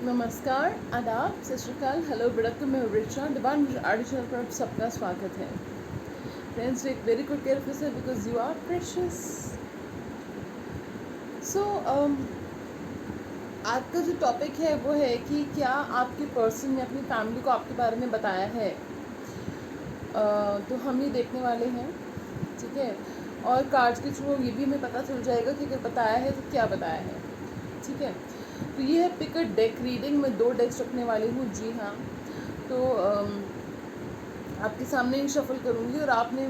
नमस्कार, आदाब, सत श्री अकाल, हेलो, वेलकम, मैं रिचा डिवाइन आर्ट चैनल पर आप सबका स्वागत है। Friends, take very good care of yourself because you are precious. So आज का जो टॉपिक है वो है कि क्या आपके पर्सन ने अपनी फैमिली को आपके बारे में बताया है। तो हम ये देखने वाले हैं, ठीक है। और कार्ड्स के थ्रू ये भी हमें पता चल जाएगा कि अगर बताया है तो क्या बताया है, ठीक है। तो ये है पिक अ डेक रीडिंग। मैं 2 डेक्स रखने वाली हूँ, जी हाँ। तो आपके सामने ही शफल करूँगी और आपने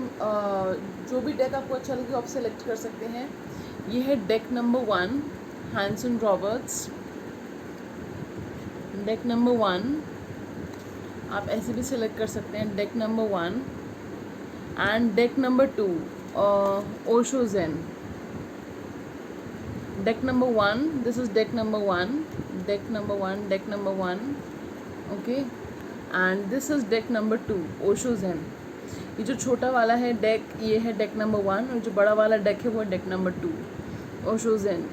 जो भी डेक आपको अच्छा लगे आप सेलेक्ट कर सकते हैं। ये है deck number 1, Hanson Roberts. Deck number 1 आप ऐसे भी सेलेक्ट कर सकते हैं, deck number 1। And deck number 2 Osho Zen. Deck number 1, this is deck number 1, deck number 1, deck number 1, okay, and this is deck number 2, Osho Zen. ये जो छोटा वाला है डेक, ये है डेक नंबर 1, और जो बड़ा वाला डेक है वो है deck number 2, Osho Zen.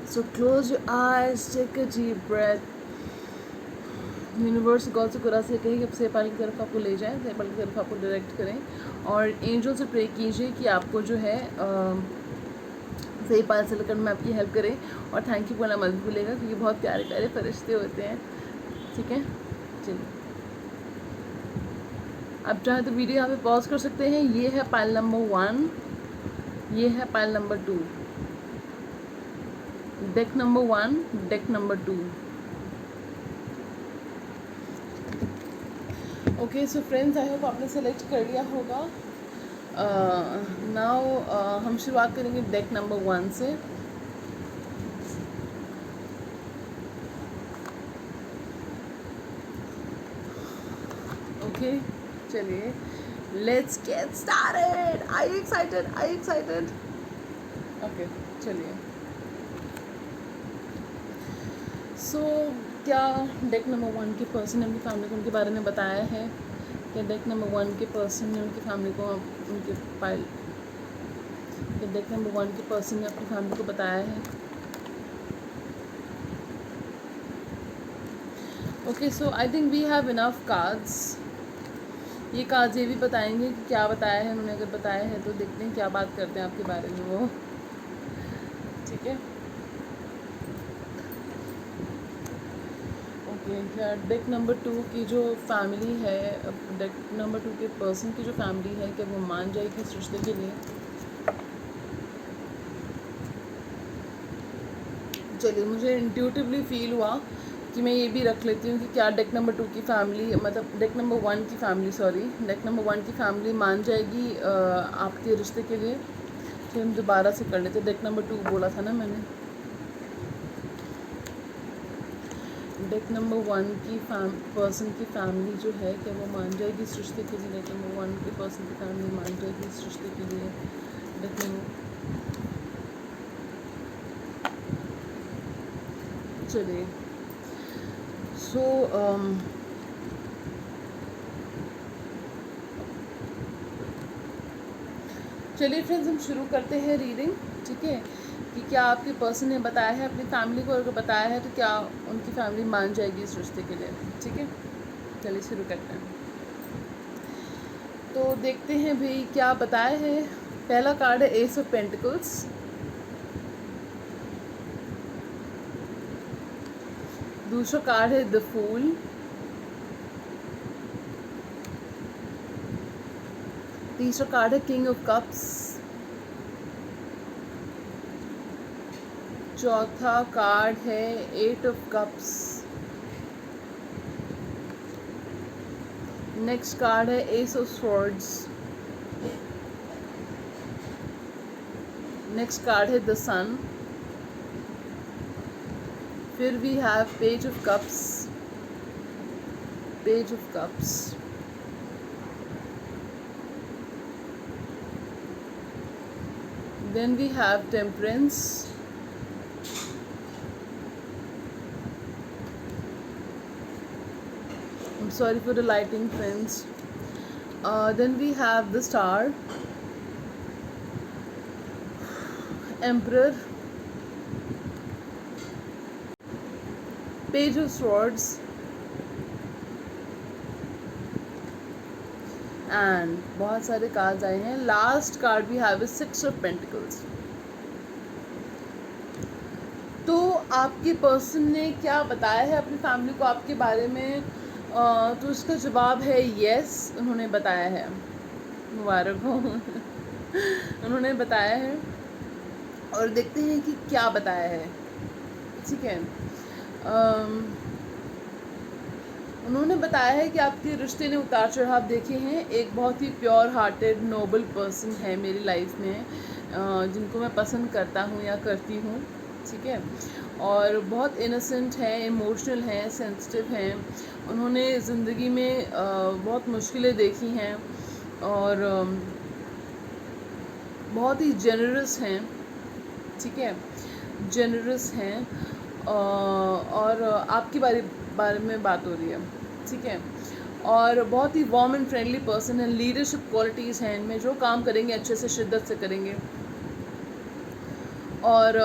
So close your eyes, take a deep breath. Universe god से खुदा से कहे कि अब सेपाल की तरफ आपको ले जाएं, सेपाल की तरफ आपको डायरेक्ट करें, और एंजल से प्रे कीजिए कि आपको जो है सही पाल से लेकर में आपकी हेल्प करें। और थैंक यू बोलना मत भूलेगा क्योंकि बहुत प्यारे प्यारे फरिश्ते होते हैं, ठीक है। चलिए, अब चाहे तो वीडियो यहाँ पे पॉज कर सकते हैं। ये है पाइल नंबर 1, ये है pile number 2, deck number 1, deck number 2। Okay, so friends, I hope आपने सेलेक्ट कर लिया होगा। नाउ हम शुरुआत करेंगे डेक नंबर 1 से। ओके, चलिए, let's get started. I you excited? I you excited? Okay, चलिए। सो क्या डेक नंबर 1 के पर्सन ने अपनी फैमिली को उनके बारे में बताया है? क्या डेक नंबर 1 के पर्सन ने उनकी फैमिली को उनके फाइल क्या डेक नंबर 1 के पर्सन ने अपनी फैमिली को बताया है? Okay, so I think we have enough cards. ये कार्ड्स ये भी बताएंगे कि क्या बताया है उन्होंने। अगर बताया है तो देखते हैं क्या बात करते हैं आपके बारे में वो, ठीक है। ओके, डेक नंबर 2 की जो फैमिली है, डेक नंबर 2 के पर्सन की जो फैमिली है, क्या वो मान जाएगी इस रिश्ते के लिए? चलिए, मुझे इंट्यूटिवली फील हुआ कि मैं ये भी रख लेती हूँ कि क्या डेक नंबर 2 की फैमिली, मतलब डेक नंबर 1 की फैमिली, सॉरी, डेक नंबर 1 की फैमिली मान जाएगी आपके रिश्ते के लिए। फिर हम दोबारा से कर लेते। डेक नंबर 2 बोला था ना मैंने। डेक नंबर 1 की पर्सन की फैमिली जो है, क्या वो मान जाएगी इस रिश्ते के लिए? डेक नंबर 1 के पर्सन की फैमिली मान जाएगी इस रिश्ते के लिए? डेक नंबर, चलिए, सो चलिए फ्रेंड्स, हम शुरू करते हैं रीडिंग, ठीक है। कि क्या आपके पर्सन ने बताया है अपनी फैमिली को, अगर बताया है तो क्या उनकी फैमिली मान जाएगी इस रिश्ते के लिए, ठीक है। चलिए शुरू करते हैं। तो देखते हैं भाई क्या बताया है। पहला कार्ड है एस ऑफ पेंटिकल्स। दूसरा कार्ड है द फूल। तीसरा कार्ड है किंग ऑफ कप्स। चौथा कार्ड है 8 ऑफ कप्स। नेक्स्ट कार्ड है ace of swords. Next card है द सन। फिर we have page of cups, page of cups. Then we have temperance. I'm sorry for the lighting, friends. Then we have the star, emperor, page of swords and बहुत सारे cards आए हैं। Last card we have is 6 of pentacles. तो आपके person ने क्या बताया है अपनी फैमिली को आपके बारे में? तो इसका जवाब है यस, उन्होंने बताया है। मुबारक हो। उन्होंने बताया है और देखते हैं कि क्या बताया है। ठीक है, उन्होंने बताया है कि आपके रिश्ते ने उतार चढ़ाव देखे हैं। एक बहुत ही प्योर हार्टेड नोबल पर्सन है मेरी लाइफ में, जिनको मैं पसंद करता हूँ या करती हूँ। ठीक है, और बहुत इनोसेंट हैं, इमोशनल हैं, सेंसिटिव हैं। उन्होंने ज़िंदगी में बहुत मुश्किलें देखी हैं और बहुत ही जेनरस हैं। ठीक है, जेनरस हैं और आपके बारे में बात हो रही है। ठीक है, और बहुत ही वार्म एंड फ्रेंडली पर्सन है। लीडरशिप क्वालिटीज़ हैं इनमें, जो काम करेंगे अच्छे से शिद्दत से करेंगे और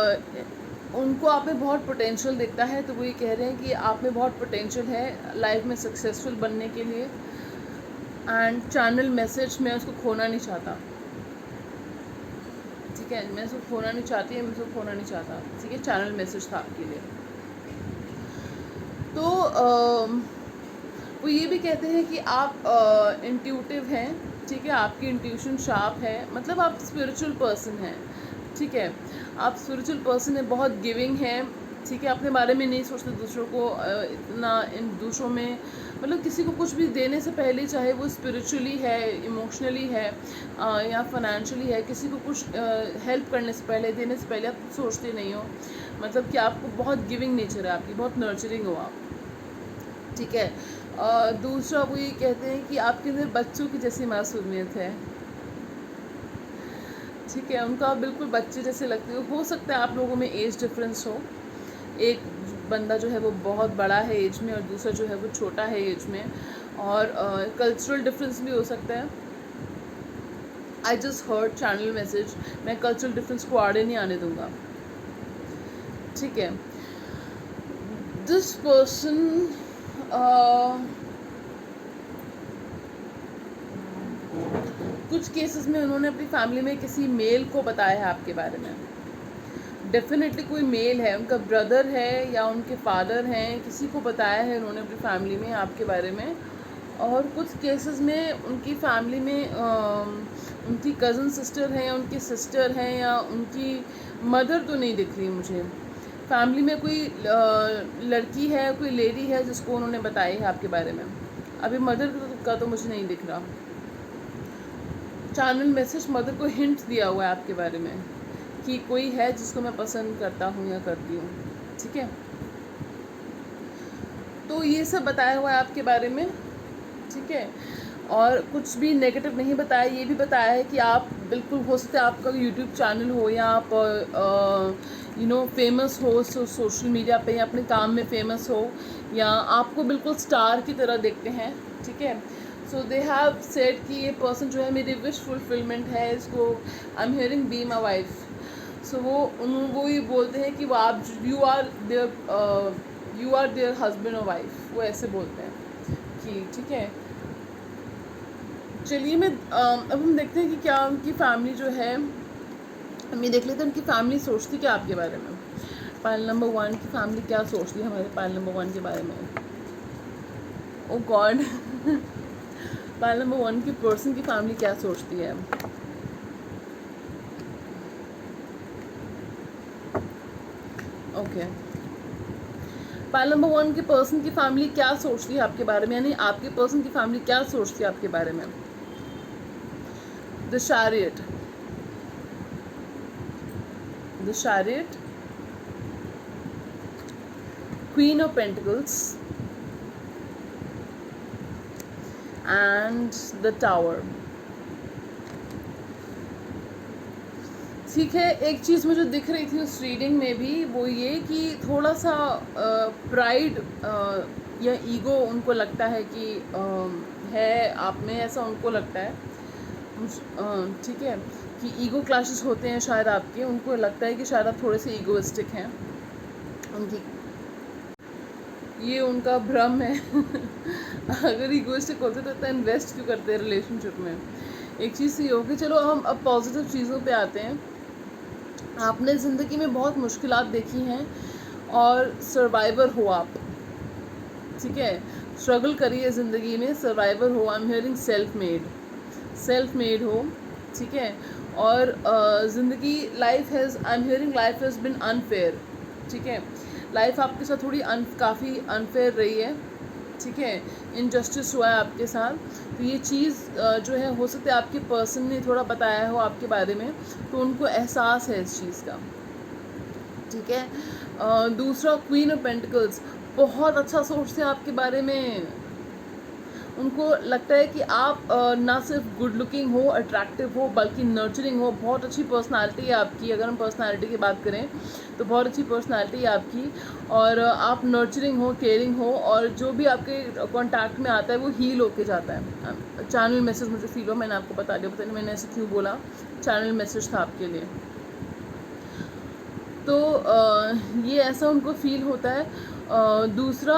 उनको आप में बहुत पोटेंशियल दिखता है। तो वो ये कह रहे हैं कि आप में बहुत पोटेंशियल है लाइफ में सक्सेसफुल बनने के लिए। एंड चैनल मैसेज, मैं उसको खोना नहीं चाहता। ठीक है, मैं उसको खोना नहीं चाहती, मैं उसको खोना नहीं चाहता। ठीक है, चैनल मैसेज था आपके लिए। तो वो ये भी कहते हैं कि आप इंट्यूटिव हैं। ठीक है, आपकी इंट्यूशन शार्प है, मतलब आप स्पिरिचुअल पर्सन हैं। ठीक है, आप स्पिरिचुअल पर्सन है, बहुत गिविंग है। ठीक है, अपने बारे में नहीं सोचते दूसरों को इतना, इन दूसरों में मतलब किसी को कुछ भी देने से पहले, चाहे वो स्पिरिचुअली है, इमोशनली है या फाइनेंशियली है, किसी को कुछ हेल्प करने से पहले, देने से पहले आप सोचते नहीं हो। मतलब कि आपको बहुत गिविंग नेचर है, आपकी बहुत नर्चरिंग हो आप। ठीक है, दूसरा वो ये कहते हैं कि आपके अंदर बच्चों की जैसी मासूमियत है। ठीक है, उनको आप बिल्कुल बच्चे जैसे लगते हो सकता है आप लोगों में एज डिफरेंस हो। एक बंदा जो है वो बहुत बड़ा है एज में और दूसरा जो है वो छोटा है एज में, और कल्चरल डिफरेंस भी हो सकता है। आई जस्ट हर्ड चैनल मैसेज, मैं कल्चरल डिफरेंस को आड़े नहीं आने दूंगा। ठीक है, दिस पर्सन कुछ केसेस में उन्होंने अपनी फैमिली में किसी मेल को बताया है आपके बारे में। डेफिनेटली कोई मेल है, उनका ब्रदर है या उनके फादर हैं, किसी को बताया है उन्होंने अपनी फैमिली में आपके बारे में। और कुछ केसेस में उनकी फैमिली में उनकी कज़न सिस्टर हैं या उनकी सिस्टर हैं या उनकी मदर तो नहीं दिख रही मुझे। फैमिली में कोई लड़की है, कोई लेडी है जिसको उन्होंने बताया है आपके बारे में। अभी मदर का तो मुझे नहीं दिख रहा। चैनल मैसेज मदर को हिंट दिया हुआ है आपके बारे में कि कोई है जिसको मैं पसंद करता हूँ या करती हूँ। ठीक है, तो ये सब बताया हुआ है आपके बारे में। ठीक है, और कुछ भी नेगेटिव नहीं बताया, ये भी बताया है कि आप बिल्कुल, हो सकता है आपका यूट्यूब चैनल हो या आप फेमस हो सोशल मीडिया पे या अपने काम में फेमस हो, या आपको बिल्कुल स्टार की तरह देखते हैं। ठीक है, सो दे हैव सेड कि ये पर्सन जो है मेरी विश फुलफिलमेंट है, इसको I am hearing be my wife. So वो ये बोलते हैं कि वो आप यू आर देयर हस्बैंड और वाइफ, वो ऐसे बोलते हैं कि ठीक है। चलिए मैं अब हम देखते हैं कि क्या उनकी फैमिली जो है, हम ये देख लेते हैं उनकी फैमिली सोचती क्या आपके बारे में। पाइल नंबर 1 की फैमिली क्या सोचती है हमारे पाइल नंबर 1 के बारे में। ओ गॉड। पाइल नंबर 1 की पर्सन की फैमिली क्या सोचती है। ओके, पाइल नंबर 1 के पर्सन की फैमिली क्या सोचती है आपके बारे में, यानी आपके पर्सन की फैमिली क्या सोचती है आपके बारे में। The chariot, the chariot, queen of pentacles and the tower. ठीक है, एक चीज़ मुझे दिख रही थी उस रीडिंग में भी, वो ये कि थोड़ा सा प्राइड या ईगो उनको लगता है कि है आप में, ऐसा उनको लगता है। ठीक है, कि ईगो क्लैशेस होते हैं शायद आपके, उनको लगता है कि शायद आप थोड़े से ईगोइस्टिक हैं। उनकी ये उनका भ्रम है। अगर इगोइस्टिक होते तो इतना इन्वेस्ट क्यों करते हैं रिलेशनशिप में। एक चीज़ ये होगी, चलो हम अब पॉजिटिव चीज़ों पे आते हैं। आपने ज़िंदगी में बहुत मुश्किलात देखी हैं और सर्वाइवर हो आप, ठीक है। स्ट्रगल करिए ज़िंदगी में, सर्वाइवर हो। आई एम हियरिंग सेल्फ मेड हो, ठीक है। और ज़िंदगी आई am hearing life has been unfair, ठीक है। लाइफ आपके साथ थोड़ी काफ़ी अनफेयर रही है, ठीक है। इनजस्टिस हुआ है आपके साथ। तो ये चीज़ जो है, हो सकता है आपके पर्सन ने थोड़ा बताया हो आपके बारे में, तो उनको एहसास है इस चीज़ का, ठीक है। दूसरा, क्वीन ऑफ पेंटिकल्स, बहुत अच्छा सोचते हैं आपके बारे में। उनको लगता है कि आप ना सिर्फ गुड लुकिंग हो, अट्रैक्टिव हो, बल्कि नर्चरिंग हो। बहुत अच्छी पर्सनालिटी है आपकी। अगर हम पर्सनालिटी की बात करें तो बहुत अच्छी पर्सनालिटी है आपकी, और आप नर्चरिंग हो, केयरिंग हो, और जो भी आपके कांटेक्ट में आता है वो हील होके जाता है। चैनल मैसेज मुझे फील हुआ, मैंने आपको बता दिया, पता नहीं मैंने ऐसे क्यों बोला, चैनल मैसेज था आपके लिए। तो ये ऐसा उनको फील होता है। दूसरा,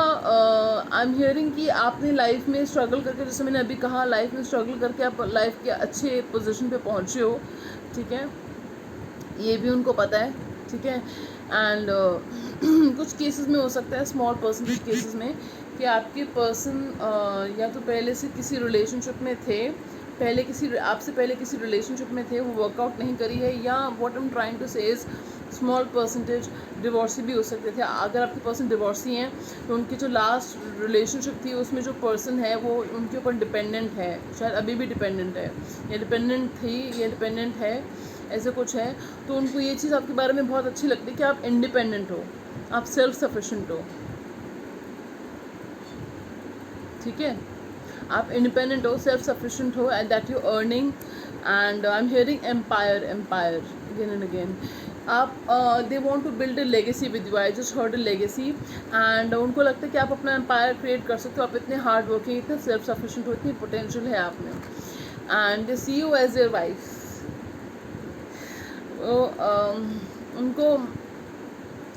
आई एम हियरिंग कि आपने लाइफ में स्ट्रगल करके, जैसे मैंने अभी कहा, लाइफ में स्ट्रगल करके आप लाइफ के अच्छे पोजीशन पे पहुँचे हो, ठीक है। ये भी उनको पता है, ठीक है। एंड कुछ केसेस में हो सकता है, स्मॉल परसेंटेज केसेस में, कि आपके पर्सन या तो पहले से किसी रिलेशनशिप में थे, आपसे पहले किसी रिलेशनशिप में थे, वो वर्कआउट नहीं करी है, या what I am trying to say is small percentage divorcee भी हो सकते थे। अगर आपके पर्सन डिवोर्सी हैं तो उनकी जो लास्ट रिलेशनशिप थी उसमें जो पर्सन है वो उनके ऊपर डिपेंडेंट है, शायद अभी भी डिपेंडेंट है, या डिपेंडेंट थी, या डिपेंडेंट है, ऐसे कुछ है। तो उनको ये चीज़ आपके बारे में बहुत अच्छी लगती है कि आप इंडिपेंडेंट हो, आप सेल्फ सफिशेंट हो, ठीक है। आप इंडिपेंडेंट हो, सेल्फ सफिशेंट हो, and that you earning. And I am hearing empire again and again. आप they want to build a legacy with you. I just heard a legacy. And उनको लगता है कि आप अपना एम्पायर क्रिएट कर सकते हो। आप इतने हार्ड वर्किंग, इतने सेल्फ सफिशेंट हो, इतनी पोटेंशियल है आप में, and they see you as your wife. उनको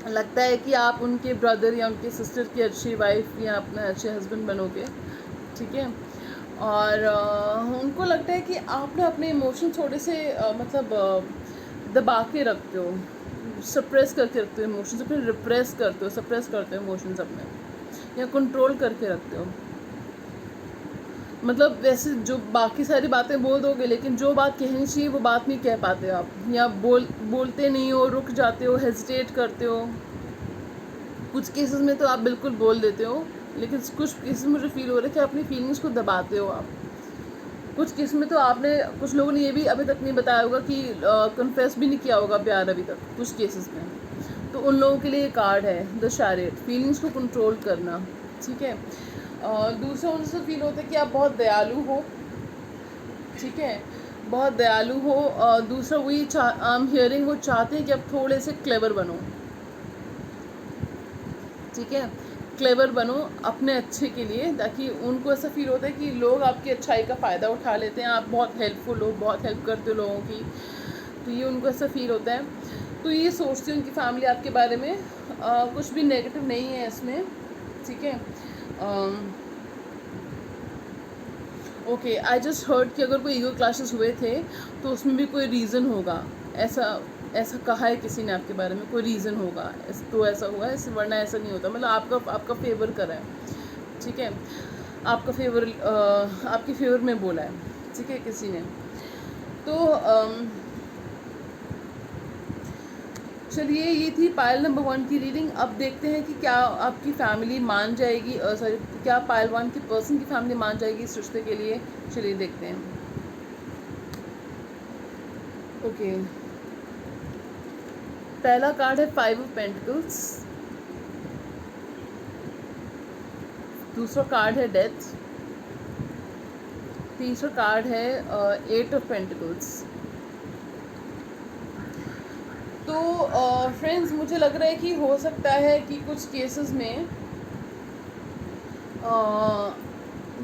लगता है कि आप उनके ब्रदर या उनके सिस्टर की अच्छी वाइफ या अपने अच्छे हस्बैंड बनोगे, ठीक है। और उनको लगता है कि आप ना अपने इमोशन थोड़े से दबा के रखते हो, सप्रेस करके रखते हो इमोशंस अपने, रिप्रेस करते हो, सप्रेस करते हो इमोशंस अपने, या कंट्रोल करके रखते हो। मतलब वैसे जो बाकी सारी बातें बोल दोगे, लेकिन जो बात कहनी चाहिए वो बात नहीं कह पाते आप, या बोलते नहीं हो, रुक जाते हो, हेजिटेट करते हो। कुछ केसेस में तो आप बिल्कुल बोल देते हो, लेकिन कुछ केसेस मुझे फील हो रहा है कि अपनी फीलिंग्स को दबाते हो आप। कुछ केस में तो आपने, कुछ लोगों ने ये भी अभी तक नहीं बताया होगा कि कन्फेस भी नहीं किया होगा प्यार अभी तक, कुछ केसेस में। तो उन लोगों के लिए कार्ड है द चैरियट, फीलिंग्स को कंट्रोल करना, ठीक है। दूसरा उनसे फील होता है कि आप बहुत दयालु हो, ठीक है, बहुत दयालु हो। दूसरा वही आई एम हियरिंग, वो चाहते हैं कि आप थोड़े से क्लेवर बनो, ठीक है, क्लेवर बनो अपने अच्छे के लिए, ताकि उनको ऐसा फील होता है कि लोग आपकी अच्छाई का फ़ायदा उठा लेते हैं, आप बहुत हेल्पफुल हो, बहुत हेल्प करते हो लोगों की। तो ये उनको ऐसा फील होता है। तो ये सोचती हूँ उनकी फैमिली आपके बारे में, कुछ भी नेगेटिव नहीं है इसमें, ठीक है। ओके, आई जस्ट हर्ड कि अगर कोई ईगो क्लैशेस हुए थे तो उसमें भी कोई रीज़न होगा, ऐसा कहा है किसी ने आपके बारे में, कोई रीज़न होगा, तो ऐसा हुआ है, वरना ऐसा नहीं होता। मतलब आपका फेवर करा है, ठीक है, आपका फेवर आपके फेवर में बोला है, ठीक है, किसी ने। तो चलिए, ये थी पायल नंबर 1 की रीडिंग। अब देखते हैं कि क्या आपकी फैमिली मान जाएगी, क्या पायल 1 की पर्सन की फैमिली मान जाएगी इस रिश्ते के लिए। चलिए देखते हैं। ओके, पहला कार्ड है 5 ऑफ पेंटिकल्स, दूसरा कार्ड है डेथ, तीसरा कार्ड है 8 ऑफ पेंटिकल्स। तो फ्रेंड्स, मुझे लग रहा है कि हो सकता है कि कुछ केसेस में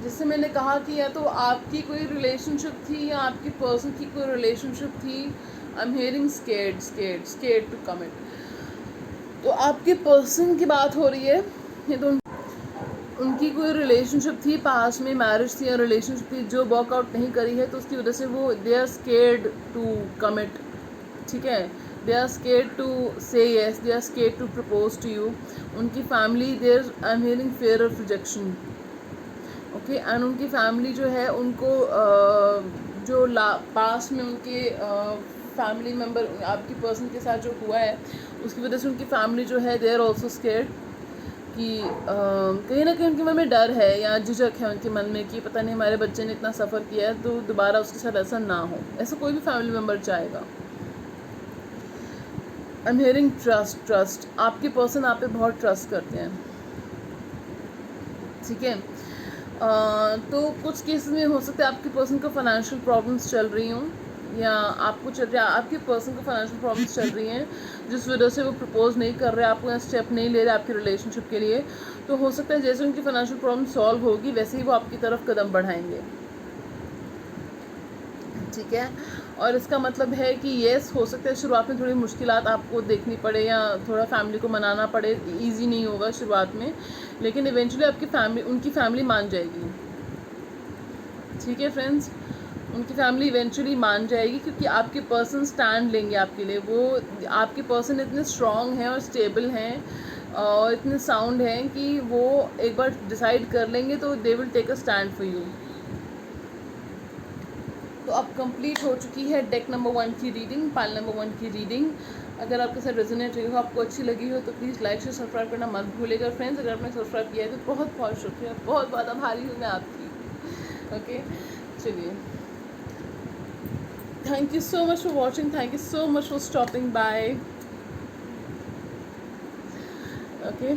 जैसे मैंने कहा कि या तो आपकी कोई रिलेशनशिप थी या आपकी पर्सन की कोई रिलेशनशिप थी। I am hearing scared to commit. तो आपके पर्सन की बात हो रही है, ये तो उनकी कोई रिलेशनशिप थी पास में, मैरिज थी या रिलेशनशिप थी जो वर्कआउट नहीं करी है, तो उसकी वजह से वो they are scared to commit, ठीक है, they are scared to say yes, they are scared to propose to you. उनकी family there I am hearing fear of rejection, okay. And उनकी फैमिली जो है उनको जो पास में उनके फैमिली मेम्बर आपकी पर्सन के साथ जो हुआ है उसकी वजह से उनकी फैमिली जो है दे आर ऑल्सो स्केर्ड कि कहीं ना कहीं उनके मन में डर है या झिझक है उनके मन में कि पता नहीं हमारे बच्चे ने इतना सफ़र किया है तो दोबारा उसके साथ ऐसा ना हो। ऐसा कोई भी फैमिली मेम्बर चाहेगा। आई एम हियरिंग ट्रस्ट, आपके पर्सन आप पे बहुत ट्रस्ट करते हैं, ठीक है। तो कुछ केसेस में हो सकता है आपके पर्सन को फाइनेंशियल प्रॉब्लम्स चल रही हों या आपको चल रहा है, आपके पर्सन को फाइनेंशियल प्रॉब्लम्स चल रही हैं जिस वजह से वो प्रपोज नहीं कर रहे, आपको यहाँ स्टेप नहीं ले रहे आपकी रिलेशनशिप के लिए। तो हो सकता है जैसे उनकी फाइनेंशियल प्रॉब्लम सॉल्व होगी वैसे ही वो आपकी तरफ कदम बढ़ाएंगे, ठीक है। और इसका मतलब है कि येस हो सकता है शुरुआत में थोड़ी मुश्किलात आपको देखनी पड़े या थोड़ा फैमिली को मनाना पड़े, इजी नहीं होगा शुरुआत में, लेकिन इवेंचुअली आपकी फैमिली उनकी फैमिली मान जाएगी, ठीक है फ्रेंड्स। उनकी फैमिली इवेंचुअली मान जाएगी क्योंकि आपके पर्सन स्टैंड लेंगे आपके लिए। वो आपके पर्सन इतने स्ट्रॉन्ग हैं और स्टेबल हैं और इतने साउंड हैं कि वो एक बार डिसाइड कर लेंगे तो they will take a stand for you. तो अब कंप्लीट हो चुकी है डेक नंबर 1 की रीडिंग, पाइल नंबर 1 की रीडिंग। अगर आपके साथ रेजोनेट रही हो, आपको अच्छी लगी हो तो प्लीज़ लाइक से सब्सक्राइब करना मत भूलिएगा फ्रेंड्स। अगर आपने सब्सक्राइब किया है तो बहुत बहुत शुक्रिया, बहुत बहुत आभारी हूँ मैं आपकी, ओके। चलिए, thank you so much for watching, thank you so much for stopping by, okay।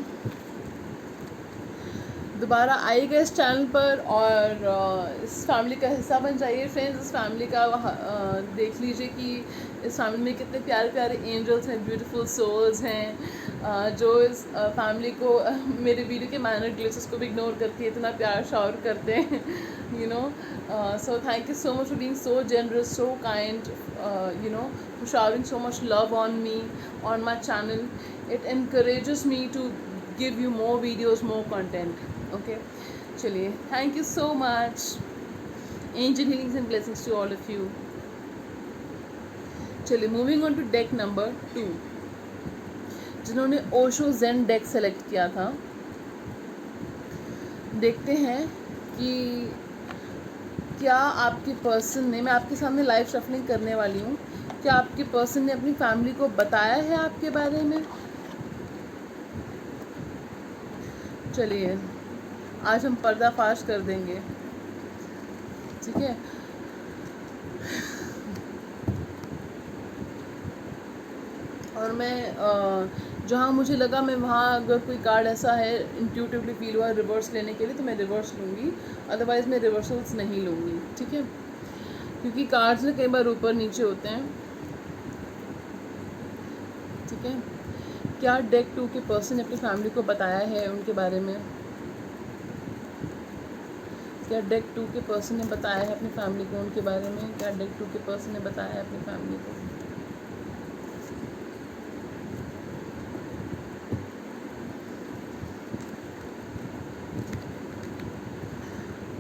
दोबारा आइएगा इस चैनल पर और इस फैमिली का हिस्सा बन जाइए फ्रेंड्स। इस फैमिली का देख लीजिए कि इस फैमिली में कितने प्यारे प्यारे एंजल्स हैं, ब्यूटीफुल सोल्स हैं जो इस फैमिली को मेरे वीडियो के माइनर ग्लिचेस को भी इग्नोर करके इतना प्यार शावर करते हैं, you know. So thank you so much for being so generous, so kind, you know, for showering so much love on me, on my channel. It encourages me to give you more videos, more content, okay। चलिए, thank you so much, angel healings and blessings to all of you। चलिए, moving on to deck number 2। जिन्होंने ओशो जेन deck select किया था, देखते हैं कि क्या आपके पर्सन ने, मैं आपके सामने लाइव शफलिंग करने वाली हूँ, क्या आपके पर्सन ने अपनी फैमिली को बताया है आपके बारे में। चलिए, आज हम पर्दाफाश कर देंगे, ठीक है। और मैं जहाँ मुझे लगा मैं वहाँ अगर कोई कार्ड ऐसा है इंट्यूटिवली फील हुआ रिवर्स लेने के लिए तो मैं रिवर्स लूँगी, अदरवाइज़ मैं रिवर्सल्स नहीं लूँगी, ठीक है। क्योंकि कार्ड्स ना कई बार ऊपर नीचे होते हैं, ठीक है। क्या डेक 2 के पर्सन ने अपनी फैमिली को बताया है उनके बारे में। क्या डेक 2 के पर्सन ने बताया है अपनी फैमिली को उनके बारे में। क्या डेक 2 के पर्सन ने बताया है अपनी फैमिली को।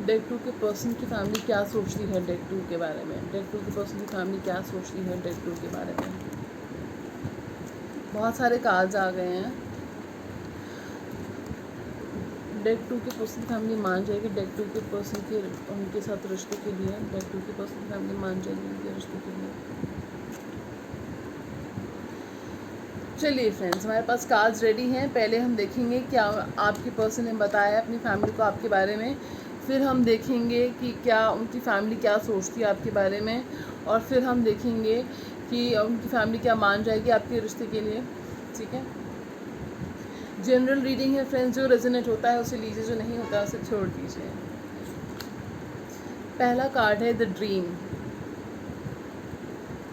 डेक 2 के पर्सन की फैमिली क्या सोचती है डेक 2 के बारे में। डेक 2 के पर्सन की फैमिली क्या सोचती है डेक 2 के बारे में। बहुत सारे कार्ड्स आ गए हैं। डेक 2 के पर्सन की फैमिली मान जाएगी डेक 2 के पर्सन के उनके साथ रिश्ते के लिए। डेक 2 के पर्सन की फैमिली मान जाएगी उनके रिश्ते के लिए। चलिए फ्रेंड्स, हमारे पास कार्ड्स रेडी हैं। पहले हम देखेंगे क्या आपके पर्सन ने बताया है अपनी फैमिली को आपके बारे में, फिर हम देखेंगे कि क्या उनकी फैमिली क्या सोचती है आपके बारे में, और फिर हम देखेंगे कि उनकी फैमिली क्या मान जाएगी आपके रिश्ते के लिए, ठीक है। जनरल रीडिंग है फ्रेंड्स, जो रेजोनेट होता है उसे लीजिए, जो नहीं होता है उसे छोड़ दीजिए। पहला कार्ड है द ड्रीम।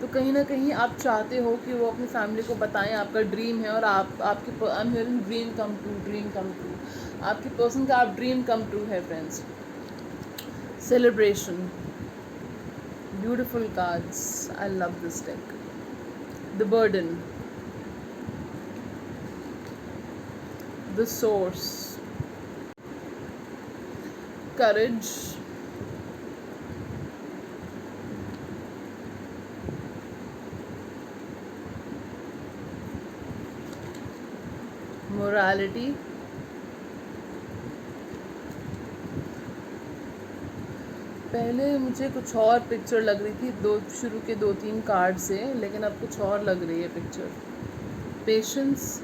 तो कहीं ना कहीं आप चाहते हो कि वो अपनी फैमिली को बताएं, आपका ड्रीम है और आपके आई am hearing dream come true, dream come true. आपके पर्सन का आप ड्रीम कम ट्रू है friends. Celebration, beautiful cards, I love this deck. The burden, the source, courage, morality, पहले मुझे कुछ और पिक्चर लग रही थी शुरू के 2-3 कार्ड से, लेकिन अब कुछ और लग रही है पिक्चर। पेशेंस,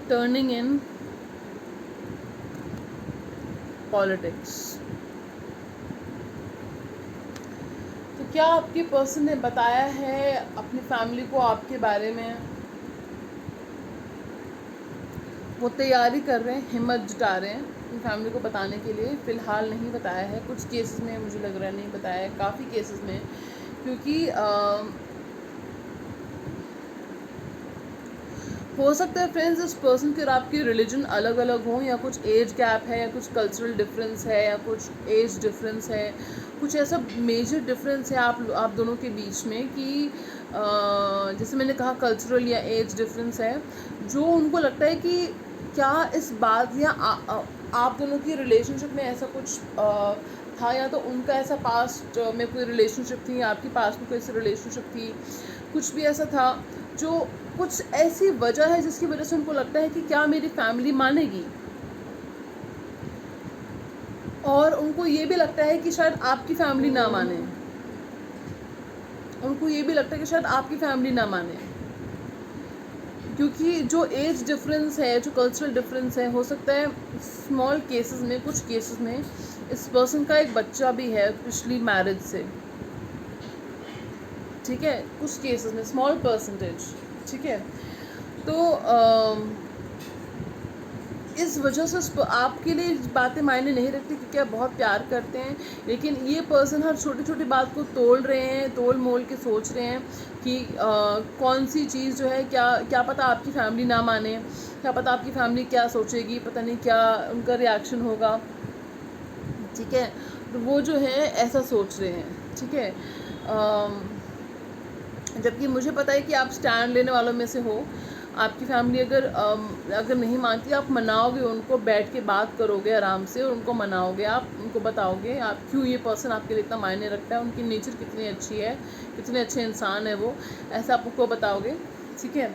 टर्निंग इन, पॉलिटिक्स। तो क्या आपके पर्सन ने बताया है अपनी फैमिली को आपके बारे में? वो तैयारी कर रहे हैं, हिम्मत जुटा रहे हैं अपनी फैमिली को बताने के लिए। फ़िलहाल नहीं बताया है, कुछ केसेस में मुझे लग रहा है नहीं बताया है, काफ़ी केसेस में, क्योंकि हो सकता है फ्रेंड्स इस पर्सन के और आपकी रिलीजन अलग अलग हो, या कुछ एज गैप है, या कुछ कल्चरल डिफरेंस है, या कुछ एज डिफरेंस है, कुछ ऐसा मेजर डिफरेंस है आप दोनों के बीच में कि जैसे मैंने कहा कल्चरल या एज डिफरेंस है, जो उनको लगता है कि क्या इस बात या आप दोनों की रिलेशनशिप में ऐसा कुछ था, या तो उनका ऐसा पास्ट में कोई रिलेशनशिप थी, या आपकी पास्ट में कोई ऐसी रिलेशनशिप थी, कुछ भी ऐसा था जो कुछ ऐसी वजह है जिसकी वजह से उनको लगता है कि क्या मेरी फैमिली मानेगी, और उनको ये भी लगता है कि शायद आपकी फैमिली ना माने, उनको ये भी लगता है कि शायद आपकी फैमिली ना माने, क्योंकि जो एज डिफरेंस है, जो कल्चरल डिफरेंस है, हो सकता है स्मॉल केसेस में, कुछ केसेस में इस पर्सन का एक बच्चा भी है पिछली मैरिज से, ठीक है, कुछ केसेस में स्मॉल परसेंटेज, ठीक है। तो इस वजह से आपके लिए बातें मायने नहीं रखती, क्योंकि आप बहुत प्यार करते हैं, लेकिन ये पर्सन हर छोटी छोटी बात को तोल रहे हैं, तोल मोल के सोच रहे हैं कि कौन सी चीज़ जो है, क्या पता आपकी फैमिली ना माने, क्या पता आपकी फैमिली क्या सोचेगी, पता नहीं क्या उनका रिएक्शन होगा, ठीक है। तो वो जो है ऐसा सोच रहे हैं, ठीक है। जबकि मुझे पता है कि आप स्टैंड लेने वालों में से हो। आपकी फैमिली अगर नहीं मानती, आप मनाओगे उनको, बैठ के बात करोगे आराम से और उनको मनाओगे, आप उनको बताओगे आप क्यों ये पर्सन आपके लिए इतना मायने रखता है, उनकी नेचर कितनी अच्छी है, कितने अच्छे इंसान है वो, ऐसा आप उनको बताओगे, ठीक है।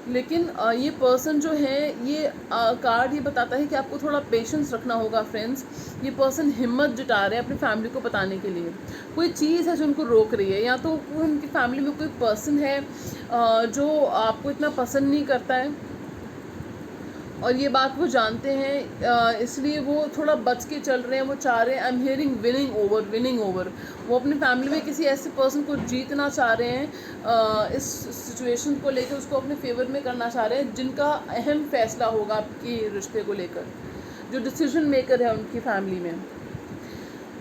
लेकिन ये पर्सन जो है, ये कार्ड ये बताता है कि आपको थोड़ा पेशेंस रखना होगा फ्रेंड्स। ये पर्सन हिम्मत जुटा रहे हैं अपनी फैमिली को बताने के लिए। कोई चीज़ है जो उनको रोक रही है, या तो उनकी फैमिली में कोई पर्सन है जो आपको इतना पसंद नहीं करता है, और ये बात वो जानते हैं, इसलिए वो थोड़ा बच के चल रहे हैं। वो चाह रहे हैं, आई एम हियरिंग विनिंग ओवर। वो अपनी फैमिली में किसी ऐसे पर्सन को जीतना चाह रहे हैं, इस सिचुएशन को लेकर उसको अपने फेवर में करना चाह रहे हैं, जिनका अहम फैसला होगा आपके रिश्ते को लेकर, जो डिसीजन मेकर है उनकी फैमिली में।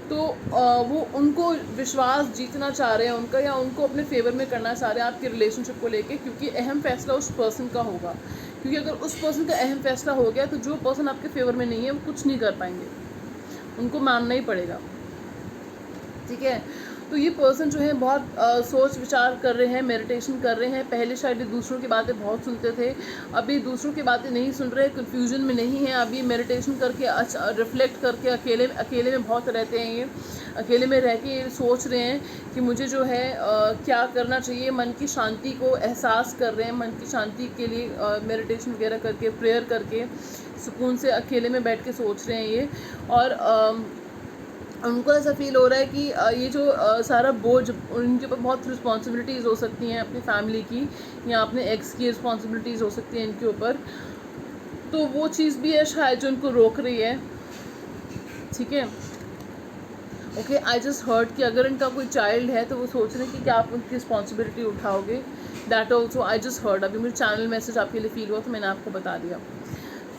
तो वो उनको विश्वास जीतना चाह रहे हैं उनका, या उनको अपने फेवर में करना चाह रहे हैं आपके रिलेशनशिप को लेके, क्योंकि अहम फैसला उस पर्सन का होगा। क्योंकि अगर उस पर्सन का अहम फैसला हो गया तो जो पर्सन आपके फेवर में नहीं है वो कुछ नहीं कर पाएंगे, उनको मानना ही पड़ेगा, ठीक है। तो ये पर्सन जो है बहुत सोच विचार कर रहे हैं, मेडिटेशन कर रहे हैं। पहले शायद दूसरों की बातें बहुत सुनते थे, अभी दूसरों की बातें नहीं सुन रहे, कन्फ्यूजन में नहीं है, अभी मेडिटेशन करके रिफ्लेक्ट करके अकेले में बहुत रहते हैं। ये अकेले में रह के सोच रहे हैं कि मुझे जो है क्या करना चाहिए, मन की शांति को एहसास कर रहे हैं, मन की शांति के लिए मेडिटेशन वगैरह करके, प्रेयर करके, सुकून से अकेले में बैठ के सोच रहे हैं ये। और उनको ऐसा फील हो रहा है कि ये जो सारा बोझ, उनके ऊपर बहुत रिस्पॉन्सिबिलिटीज़ हो सकती हैं अपनी फैमिली की, या अपने एक्स की रिस्पॉन्सिबिलिटीज़ हो सकती हैं इनके ऊपर। तो वो चीज़ भी है शायद जो उनको रोक रही है, ठीक है। ओके, आई जस्ट हर्ड कि अगर इनका कोई चाइल्ड है तो वो सोच रहे हैं कि क्या आप उनकी रिस्पॉन्सिबिलिटी उठाओगे। That also I just heard, अभी मुझे चैनल मैसेज आपके लिए फील हुआ तो मैंने आपको बता दिया,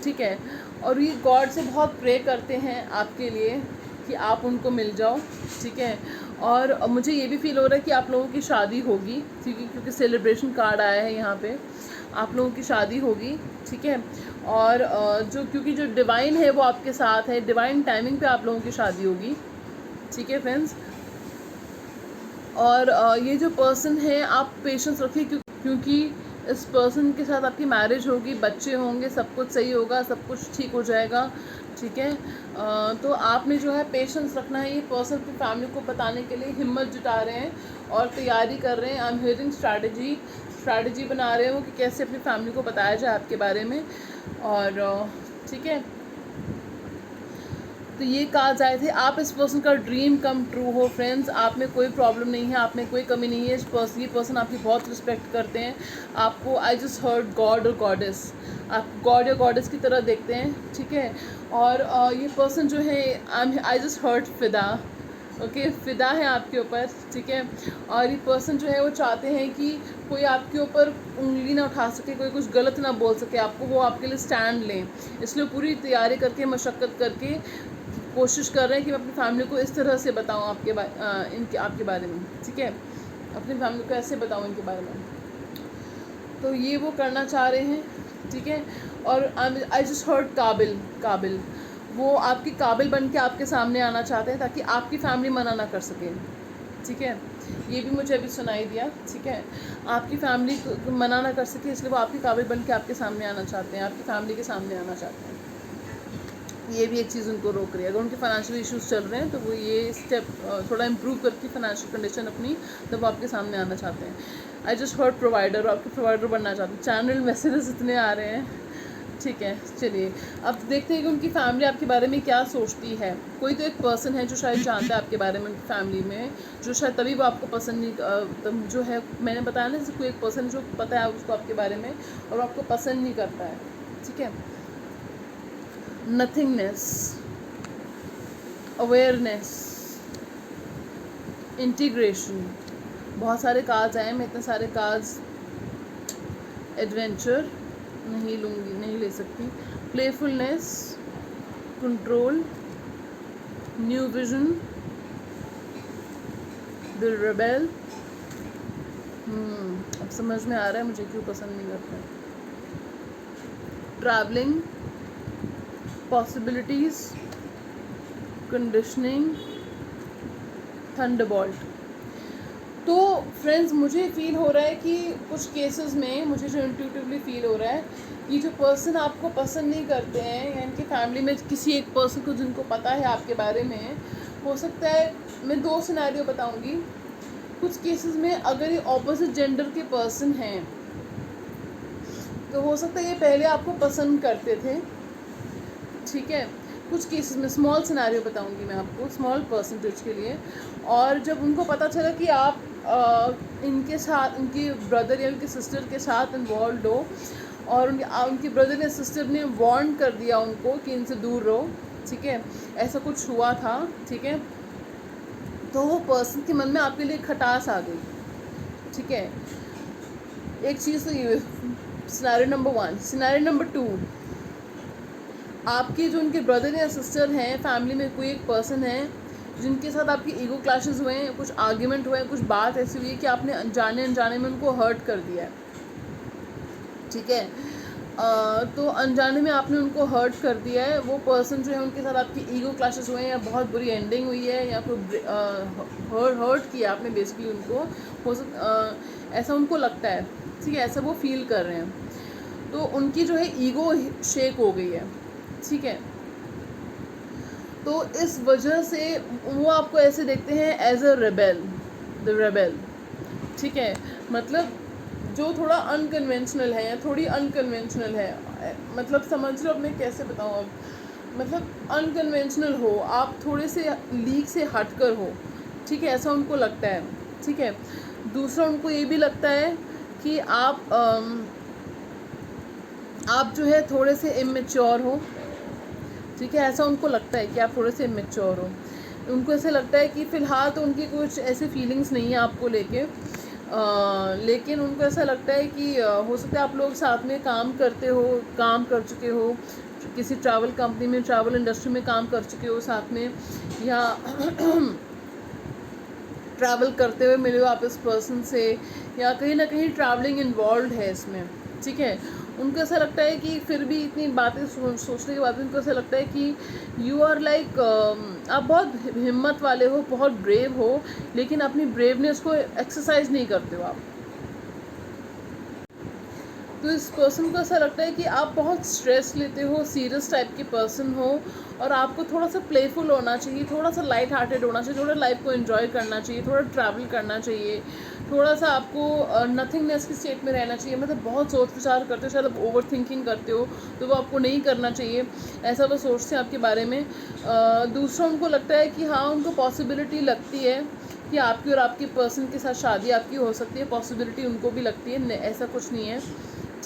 ठीक है। और ये गॉड से बहुत प्रे करते हैं आपके लिए कि आप उनको मिल जाओ, ठीक है। और मुझे ये भी फील हो रहा है कि आप लोगों की शादी होगी, ठीक है, क्योंकि सेलिब्रेशन कार्ड आया है यहाँ पे, आप लोगों की शादी होगी, ठीक है। और क्योंकि जो डिवाइन है वो आपके साथ है, डिवाइन टाइमिंग पे आप लोगों की शादी होगी, ठीक है फ्रेंड्स। और ये जो पर्सन है, आप पेशेंस रखिए, क्योंकि इस पर्सन के साथ आपकी मैरिज होगी, बच्चे होंगे, सब कुछ सही होगा, सब कुछ ठीक हो जाएगा, ठीक है। तो आपने जो है पेशेंस रखना है। ये पर्सन अपनी फैमिली को बताने के लिए हिम्मत जुटा रहे हैं और तैयारी कर रहे हैं। आई एम हियरिंग स्ट्रैटेजी बना रहे हो कि कैसे अपनी फैमिली को बताया जाए आपके बारे में, और ठीक है। तो ये कार्ड्स आए थे। आप इस पर्सन का ड्रीम कम ट्रू हो फ्रेंड्स, आप में कोई प्रॉब्लम नहीं है, आप में कोई कमी नहीं है। ये पर्सन आपकी बहुत रिस्पेक्ट करते हैं आपको। आई जस्ट हर्ड गॉड और गॉडेस, आप गॉड या गॉडेस की तरह देखते हैं, ठीक है। और ये पर्सन जो है आई जस्ट हर्ड फिदा, ओके, फ़िदा है आपके ऊपर, ठीक है। और ये पर्सन जो है वो चाहते हैं कि कोई आपके ऊपर उंगली ना उठा सके, कोई कुछ गलत ना बोल सके आपको, वो आपके लिए स्टैंड लें। इसलिए पूरी तैयारी करके, मशक्क़त करके कोशिश कर रहे हैं कि मैं अपनी फैमिली को इस तरह से बताऊं आपके बारे में, ठीक है। अपनी फैमिली को कैसे बताऊं इनके बारे में, तो ये वो करना चाह रहे हैं, ठीक है। और आई जस्ट हर्ड काबिल, वो आपकी काबिल बन के आपके सामने आना चाहते हैं ताकि आपकी फैमिली मना ना कर सके, ठीक है। ये भी मुझे अभी सुनाई दिया, ठीक है। आपकी फैमिली को मना ना कर सके, इसलिए वो आपकी काबिल बन के आपके सामने आना चाहते हैं, आपकी फैमिली के सामने आना चाहते हैं। ये भी एक चीज़ उनको रोक रही है। अगर उनके फाइनेंशियल इश्यूज चल रहे हैं तो वो ये स्टेप थोड़ा इम्प्रूव करके फाइनेंशियल कंडीशन अपनी, तब वो आपके सामने आना चाहते हैं। आई जस्ट हर्ड प्रोवाइडर, आपके प्रोवाइडर बनना चाहते हैं। चैनल मैसेजेस इतने आ रहे हैं, ठीक है। चलिए अब देखते हैं कि उनकी फैमिली आपके बारे में क्या सोचती है। कोई तो एक पर्सन है जो शायद जानता है आपके बारे में, उनकी फैमिली में, जो शायद तभी वो आपको पसंद नहीं, जो है मैंने बताया ना, जैसे कोई एक पर्सन जो पता है उसको आपके बारे में और आपको पसंद नहीं करता है, ठीक है। नथिंगनेस, अवेयरनेस, इंटीग्रेशन, बहुत सारे कार्ड्स आए। मैं इतने सारे कार्ड्स एडवेंचर नहीं लूँगी, नहीं ले सकती। Playfulness, control, new vision, the rebel. अब समझ में आ रहा है मुझे क्यों पसंद नहीं करता। Travelling, possibilities, conditioning, Thunderbolt. तो फ्रेंड्स मुझे फ़ील हो रहा है कि कुछ केसेस में मुझे जो इंट्यूटिवली फ़ील हो रहा है कि जो पर्सन आपको पसंद नहीं करते हैं, या इनकी फैमिली में किसी एक पर्सन को जिनको पता है आपके बारे में, हो सकता है, मैं 2 सिनेरियो बताऊंगी। कुछ केसेस में अगर ये ऑपोजिट जेंडर के पर्सन हैं तो हो सकता है ये पहले आपको पसंद करते थे, ठीक है। कुछ केसेस में स्मॉल सिनेरियो बताऊंगी मैं आपको, स्मॉल परसेंटेज के लिए। और जब उनको पता चला कि आप इनके साथ, उनके ब्रदर या उनके सिस्टर के साथ इन्वॉल्व हो, और उनके ब्रदर या सिस्टर ने वार्न कर दिया उनको कि इनसे दूर रहो, ठीक है, ऐसा कुछ हुआ था, ठीक है। तो वो पर्सन के मन में आपके लिए खटास आ गई, ठीक है। एक चीज़ तो ये सिनेरियो नंबर 1। सिनेरियो नंबर 2, आपके जो उनके ब्रदर या सिस्टर हैं, फैमिली में कोई एक पर्सन है जिनके साथ आपके ईगो क्लैशेस हुए हैं, कुछ आर्ग्यूमेंट हुए हैं, कुछ बात ऐसी हुई है कि आपने अनजाने में उनको हर्ट कर दिया है, ठीक है। तो अनजाने में आपने उनको हर्ट कर दिया है। वो पर्सन जो है उनके साथ आपकी ईगो क्लैशेस हुए हैं, या बहुत बुरी एंडिंग हुई है, या कोई हर्ट किया आपने बेसिकली उनको, ऐसा उनको लगता है, ठीक है, ऐसा वो फील कर रहे हैं। तो उनकी जो है ईगो शेक हो गई है, ठीक है। तो इस वजह से वो आपको ऐसे देखते हैं as a rebel, the rebel, ठीक है। मतलब जो थोड़ा अनकन्वेंशनल है, या थोड़ी अनकन्वेंशनल है, मतलब समझ लो अब मैं कैसे बताऊँ। अब मतलब अनकन्वेंशनल हो आप, थोड़े से लीक से हटकर हो, ठीक है, ऐसा उनको लगता है, ठीक है। दूसरा उनको ये भी लगता है कि आप जो है थोड़े से इमेच्योर हो, ठीक है, ऐसा उनको लगता है कि आप थोड़े से इमेच्योर हो। उनको ऐसे लगता है कि फ़िलहाल तो उनकी कुछ ऐसी फीलिंग्स नहीं है आपको लेके, लेकिन उनको ऐसा लगता है कि हो सकता है आप लोग साथ में काम कर चुके हो, किसी ट्रैवल कंपनी में, ट्रैवल इंडस्ट्री में काम कर चुके हो साथ में, या ट्रैवल करते हुए मिले हो आप इस पर्सन से, या कहीं ना कहीं ट्रैवलिंग इन्वॉल्व है इसमें, ठीक है। उनको ऐसा लगता है कि फिर भी इतनी बातें सोचने के बाद उनको ऐसा लगता है कि यू आर लाइक, आप बहुत हिम्मत वाले हो, बहुत ब्रेव हो, लेकिन अपनी ब्रेवनेस को एक्सरसाइज नहीं करते हो आप। तो इस पर्सन को ऐसा लगता है कि आप बहुत स्ट्रेस लेते हो, सीरियस टाइप के पर्सन हो, और आपको थोड़ा सा प्लेफुल होना चाहिए, थोड़ा सा लाइट हार्टेड होना चाहिए, थोड़ा लाइफ को एंजॉय करना चाहिए, थोड़ा ट्रैवल करना चाहिए, थोड़ा सा आपको नथिंगनेस की स्टेट में रहना चाहिए। मतलब बहुत सोच विचार करते हो, शायद आप ओवर थिंकिंग करते हो, तो वो आपको नहीं करना चाहिए, ऐसा वो सोचते हैं आपके बारे में। दूसरा, उनको लगता है कि हाँ, उनको पॉसिबिलिटी लगती है कि आपकी और आपके पर्सन के साथ शादी आपकी हो सकती है, पॉसिबिलिटी उनको भी लगती है, ऐसा कुछ नहीं है,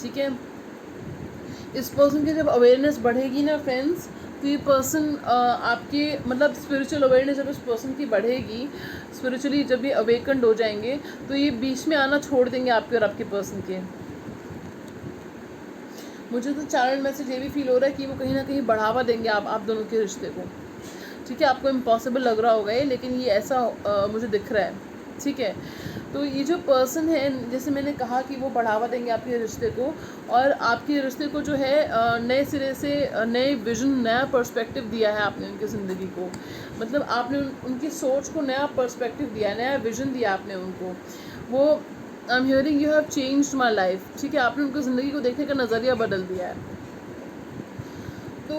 ठीक है। इस पर्सन की जब अवेयरनेस बढ़ेगी ना फ्रेंड्स, तो ये पर्सन आपके मतलब स्पिरिचुअल अवेयरनेस जब इस पर्सन की बढ़ेगी, स्पिरिचुअली जब ये अवेकन्ड हो जाएंगे, तो ये बीच में आना छोड़ देंगे आपके और आपके पर्सन के। मुझे तो चैनल मैसेज ये भी फील हो रहा है कि वो कहीं ना कहीं बढ़ावा देंगे आप दोनों के रिश्ते को, ठीक है। आपको इम्पॉसिबल लग रहा होगा ये, लेकिन ये ऐसा मुझे दिख रहा है, ठीक है। तो ये जो पर्सन है, जैसे मैंने कहा कि वो बढ़ावा देंगे आपके रिश्ते को, और आपके रिश्ते को जो है नए सिरे से नए विजन, नया पर्सपेक्टिव दिया है आपने उनकी ज़िंदगी को। मतलब आपने उनकी सोच को नया पर्सपेक्टिव दिया है, नया विजन दिया आपने उनको। वो आई am hearing you have changed my life, ठीक है। आपने उनको ज़िंदगी को देखने का नज़रिया बदल दिया है। तो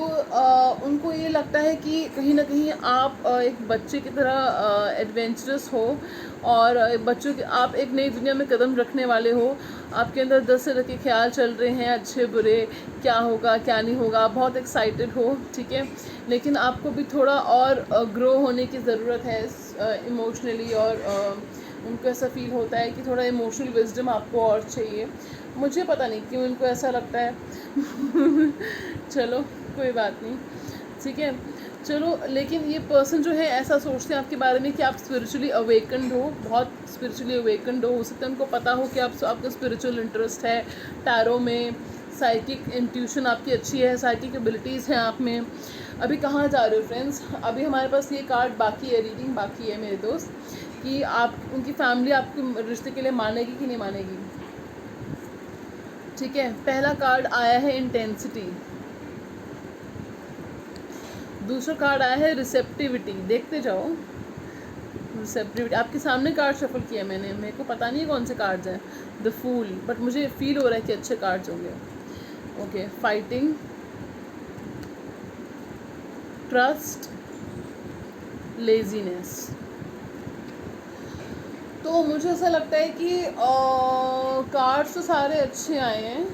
उनको ये लगता है कि कहीं ना कहीं आप एक बच्चे की तरह एडवेंचरस हो, और बच्चों के आप एक नई दुनिया में कदम रखने वाले हो। आपके अंदर 10 तरह के ख्याल चल रहे हैं, अच्छे बुरे, क्या होगा क्या नहीं होगा, आप बहुत एक्साइटेड हो, ठीक है। लेकिन आपको भी थोड़ा और ग्रो होने की ज़रूरत है इमोशनली, और उनको ऐसा फील होता है कि थोड़ा इमोशनल विजडम आपको और चाहिए। मुझे पता नहीं क्यों इनको ऐसा लगता है चलो कोई बात नहीं, ठीक है। चलो, लेकिन ये पर्सन जो है ऐसा सोचते हैं आपके बारे में कि आप स्पिरिचुअली अवेकन्ड हो, बहुत स्पिरिचुअली अवेकन्ड हो सकता है उनको पता हो कि आपका स्पिरिचुअल इंटरेस्ट है टैरो में, साइकिक इंट्यूशन आपकी अच्छी है, साइकिक एबिलिटीज़ हैं आप में। अभी कहाँ जा रहे हो फ्रेंड्स? अभी हमारे पास ये कार्ड बाकी है, रीडिंग बाकी है मेरे दोस्त, कि आप उनकी फैमिली आपके रिश्ते के लिए मानेगी कि नहीं मानेगी, ठीक है। पहला कार्ड आया है इंटेंसिटी, दूसरा कार्ड आया है रिसेप्टिविटी। देखते जाओ, रिसेप्टिविटी। आपके सामने कार्ड शफल किया मैंने, मेरे को पता नहीं है कौन से कार्ड्स हैं, द फूल, बट मुझे फील हो रहा है कि अच्छे कार्ड्स होंगे। Okay, fighting, trust, laziness. तो मुझे ऐसा लगता है कि कार्ड्स तो सारे अच्छे आए हैं,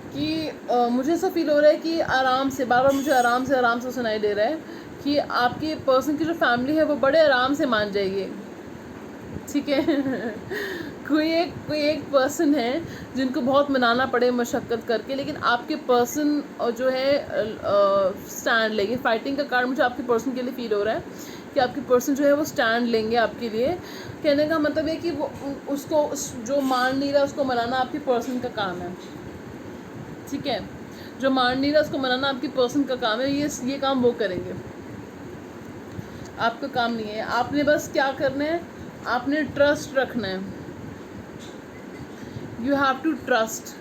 कि मुझे ऐसा फील हो रहा है कि आराम से, बार बार मुझे आराम से सुनाई दे रहा है कि आपके पर्सन की जो फैमिली है वो बड़े आराम से मान जाएगी, ठीक है कोई एक पर्सन है जिनको बहुत मनाना पड़े मशक्क़त करके, लेकिन आपके पर्सन जो है स्टैंड लेंगे। फाइटिंग का कार्ड मुझे आपके पर्सन के लिए फील हो रहा है कि आपके पर्सन जो है वो स्टैंड लेंगे आपके लिए। कहने का मतलब है कि वो उसको जो मान नहीं रहा उसको मनाना आपके पर्सन का काम है, ठीक है। जो मान नहीं रहा उसको मनाना आपकी पर्सन का काम है, ये काम वो करेंगे, आपका काम नहीं है। आपने बस क्या करना है, आपने ट्रस्ट रखना है, यू हैव टू ट्रस्ट।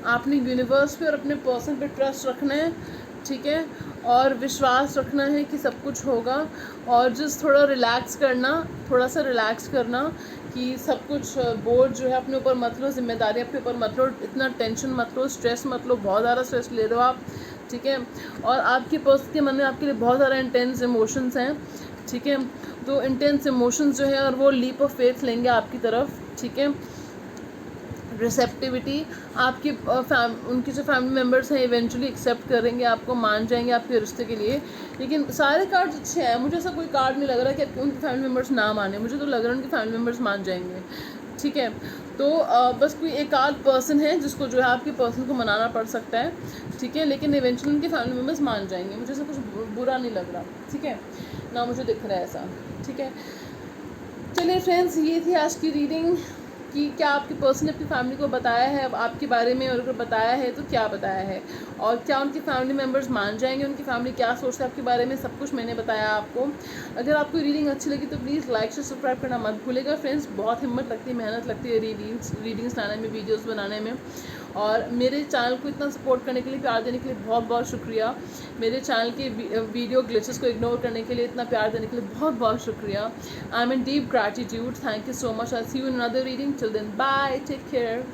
आपने यूनिवर्स पे और अपने पर्सन पे ट्रस्ट रखना है, ठीक है, और विश्वास रखना है कि सब कुछ होगा, और जस्ट थोड़ा रिलैक्स करना, थोड़ा सा रिलैक्स करना कि सब कुछ बोझ जो है अपने ऊपर मत लो, जिम्मेदारी अपने ऊपर मत लो, इतना टेंशन मत लो, स्ट्रेस मत लो, बहुत ज़्यादा स्ट्रेस ले रहे हो आप, ठीक है। और आपके पर्सन के मन में आपके लिए बहुत ज़्यादा इंटेंस इमोशंस हैं, ठीक है। तो इंटेंस इमोशंस जो है और वो लीप ऑफ फेथ लेंगे आपकी तरफ, ठीक है। रिसेप्टिविटी, आपकी उनके जो फैमिली मेम्बर्स हैं इवेंचुअली एक्सेप्ट करेंगे आपको, मान जाएंगे आपके रिश्ते के लिए। लेकिन सारे कार्ड्स अच्छे हैं, मुझे ऐसा कोई कार्ड नहीं लग रहा कि उनके फैमिली मेम्बर्स ना माने, मुझे तो लग रहा है उनके फैमिली मेम्बर्स मान जाएंगे, ठीक है। तो बस कोई एक आध पर्सन है जिसको जो है आपके पर्सन को मनाना पड़ सकता है, ठीक है, लेकिन इवेंचुअली उनके फैमिली मेम्बर्स मान जाएंगे, मुझे ऐसा कुछ बुरा नहीं लग रहा, ठीक है ना, मुझे दिख रहा है ऐसा, ठीक है। चलिए फ्रेंड्स, ये थी आज की रीडिंग कि क्या आपके पर्सन ने अपनी फैमिली को बताया है आपके बारे में, और अगर बताया है तो क्या बताया है, और क्या उनके फैमिली मेम्बर्स मान जाएंगे, उनकी फैमिली क्या सोचते हैं आपके बारे में, सब कुछ मैंने बताया आपको। अगर आपको रीडिंग अच्छी लगी तो प्लीज़ लाइक से सब्सक्राइब करना मत भूलेगा फ्रेंड्स। बहुत हिम्मत लगती है, मेहनत लगती है रीडिंग्स लाने में, वीडियोज़ बनाने में, और मेरे चैनल को इतना सपोर्ट करने के लिए, प्यार देने के लिए बहुत बहुत शुक्रिया। मेरे चैनल के वीडियो ग्लिचेस को इग्नोर करने के लिए, इतना प्यार देने के लिए बहुत बहुत शुक्रिया। I am in deep gratitude, thank you so much. I see you in another reading, till then bye, take care.